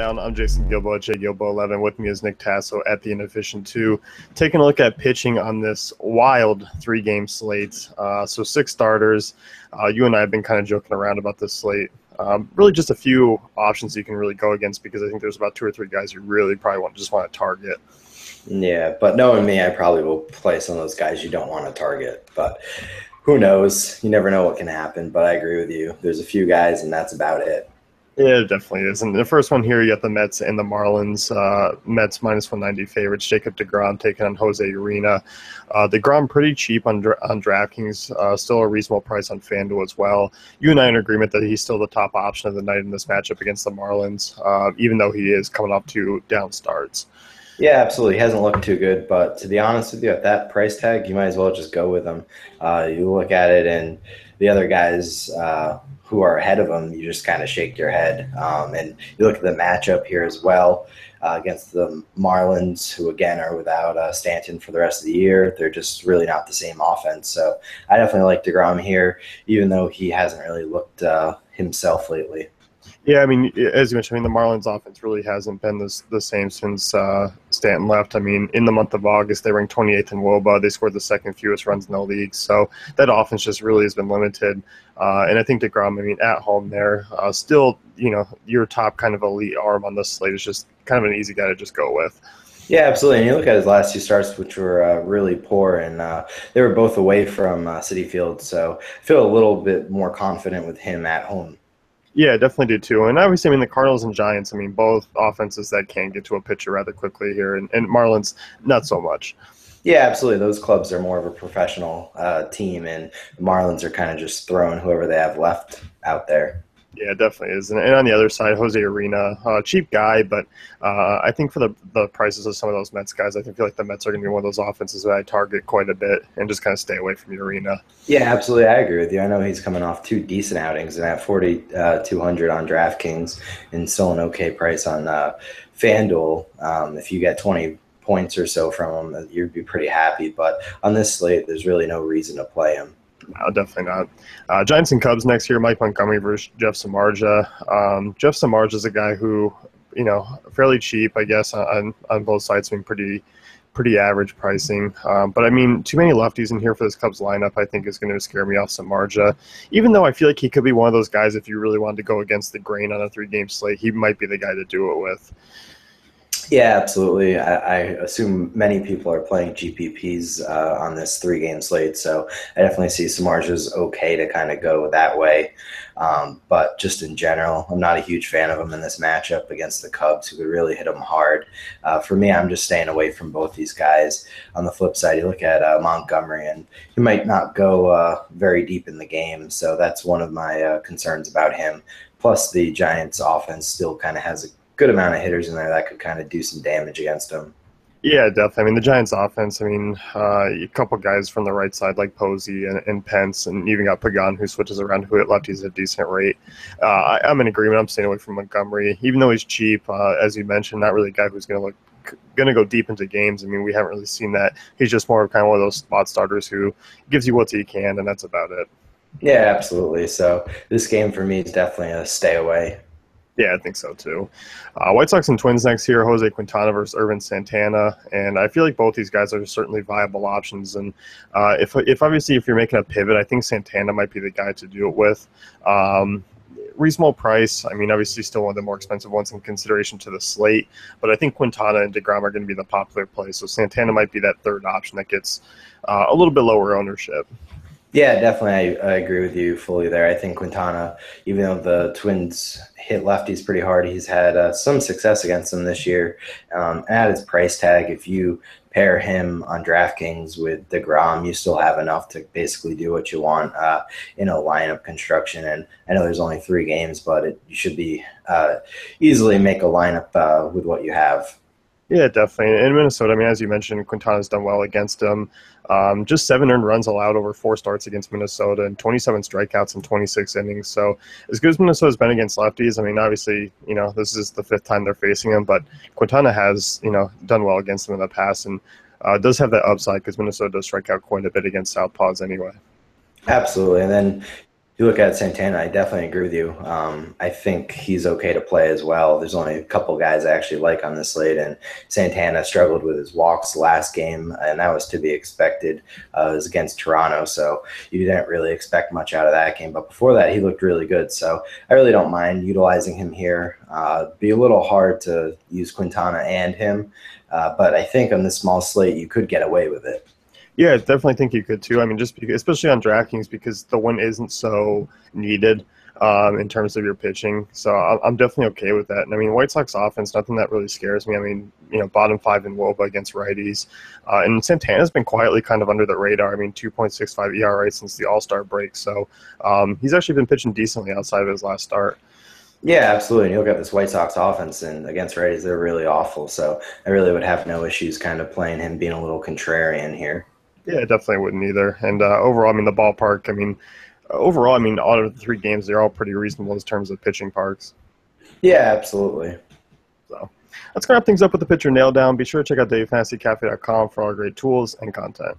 Down. I'm Jason Gilbo at JGilbo11. With me is Nick Tasso at The Inefficient 2. Taking a look at pitching on this wild three-game slate. So 6 starters. You and I have been kind of joking around about this slate. Really just a few options you can really go against because I think there's about 2 or 3 guys you really probably just want to target. Yeah, but knowing me, I probably will play some of those guys you don't want to target. But who knows? You never know what can happen. But I agree with you. There's a few guys, and that's about it. Yeah, it definitely is. And the first one here, you got the Mets and the Marlins. Mets minus 190 favorites. Jacob deGrom taking on Jose Urena. DeGrom pretty cheap on DraftKings. Still a reasonable price on FanDuel as well. You and I are in agreement that he's still the top option of the night in this matchup against the Marlins, even though he is coming off 2 down starts. Yeah, absolutely. He hasn't looked too good, but to be honest with you, at that price tag, you might as well just go with him. You look at it, and the other guys who are ahead of him, you just kind of shake your head. And you look at the matchup here as well against the Marlins, who, again, are without Stanton for the rest of the year. They're just really not the same offense. So I definitely like DeGrom here, even though he hasn't really looked himself lately. Yeah, I mean, as you mentioned, the Marlins offense really hasn't been the same since Stanton left. I mean, in the month of August, they ranked 28th in WOBA. They scored the second fewest runs in the league. So that offense just really has been limited. And I think DeGrom, I mean, at home there, still, your top kind of elite arm on this slate is just kind of an easy guy to just go with. Yeah, absolutely. And you look at his last 2 starts, which were really poor, and they were both away from Citi Field. So I feel a little bit more confident with him at home. Yeah, definitely do too. And obviously, I mean, the Cardinals and Giants, I mean, both offenses that can get to a pitcher rather quickly here, and Marlins, not so much. Yeah, absolutely. Those clubs are more of a professional team, and the Marlins are kind of just throwing whoever they have left out there. Yeah, it definitely is. And on the other side, Jose Urena, cheap guy, but I think for the prices of some of those Mets guys, I feel like the Mets are going to be one of those offenses that I target quite a bit and just kind of stay away from Urena. Yeah, absolutely. I agree with you. I know he's coming off 2 decent outings, and at 4,200 on DraftKings and still an okay price on FanDuel. If you get 20 points or so from him, you'd be pretty happy. But on this slate, there's really no reason to play him. No, definitely not. Giants and Cubs next year, Mike Montgomery versus Jeff Samardzija. Jeff Samardzija is a guy who, fairly cheap, I guess, on both sides, I mean, pretty average pricing. But, I mean, too many lefties in here for this Cubs lineup, I think, is going to scare me off Samardzija. Even though I feel like he could be one of those guys, if you really wanted to go against the grain on a 3-game slate, he might be the guy to do it with. Yeah, absolutely. I assume many people are playing GPPs on this 3-game slate, so I definitely see Samardzija's okay to kind of go that way. But just in general, I'm not a huge fan of him in this matchup against the Cubs, who could really hit him hard. For me, I'm just staying away from both these guys. On the flip side, you look at Montgomery, and he might not go very deep in the game, so that's one of my concerns about him. Plus, the Giants' offense still kind of has a good amount of hitters in there that could kind of do some damage against them. Yeah, definitely. I mean, the Giants' offense, I mean, a couple guys from the right side like Posey and Pence, and even got Pagan, who switches around, who hit lefties at a decent rate. I'm in agreement. I'm staying away from Montgomery, even though he's cheap, as you mentioned, not really a guy who's going to go deep into games. I mean, we haven't really seen that. He's just more of kind of one of those spot starters who gives you what he can, and that's about it. Yeah, absolutely. So this game for me is definitely a stay away. Yeah, I think so too. White Sox and Twins next here, Jose Quintana versus Irvin Santana, and I feel like both these guys are certainly viable options. And if you're making a pivot, I think Santana might be the guy to do it with. Reasonable price. I mean, obviously still one of the more expensive ones in consideration to the slate, but I think Quintana and deGrom are going to be the popular play. So Santana might be that third option that gets a little bit lower ownership. Yeah, definitely. I agree with you fully there. I think Quintana, even though the Twins hit lefties pretty hard, he's had some success against them this year. At his price tag, if you pair him on DraftKings with deGrom, you still have enough to basically do what you want in a lineup construction. And I know there's only 3 games, but you should be easily make a lineup with what you have. Yeah, definitely. In Minnesota, I mean, as you mentioned, Quintana's done well against them. Just 7 earned runs allowed over 4 starts against Minnesota and 27 strikeouts in 26 innings. So as good as Minnesota's been against lefties, I mean, obviously, this is the 5th time they're facing him, but Quintana has, done well against them in the past and does have that upside because Minnesota does strike out quite a bit against southpaws anyway. Absolutely. And then you look at Santana, I definitely agree with you. I think he's okay to play as well. There's only a couple guys I actually like on this slate, and Santana struggled with his walks last game, and that was to be expected. It was against Toronto, so you didn't really expect much out of that game. But before that, he looked really good, so I really don't mind utilizing him here. Be a little hard to use Quintana and him, but I think on this small slate, you could get away with it. Yeah, I definitely think you could too. I mean, just because, especially on DraftKings, because the win isn't so needed in terms of your pitching. So I'm definitely okay with that. And I mean, White Sox offense, nothing that really scares me. I mean, bottom five in WOBA against righties. And Santana's been quietly kind of under the radar. I mean, 2.65 ERA since the All-Star break. So he's actually been pitching decently outside of his last start. Yeah, absolutely. And you look at this White Sox offense, and against righties, they're really awful. So I really would have no issues kind of playing him being a little contrarian here. Yeah, I definitely wouldn't either. And overall, I mean, the ballpark, I mean, overall, I mean, all of the three games, they're all pretty reasonable in terms of pitching parks. Yeah, absolutely. So let's wrap things up with the pitcher nail down. Be sure to check out DaveFantasyCafe.com for all great tools and content.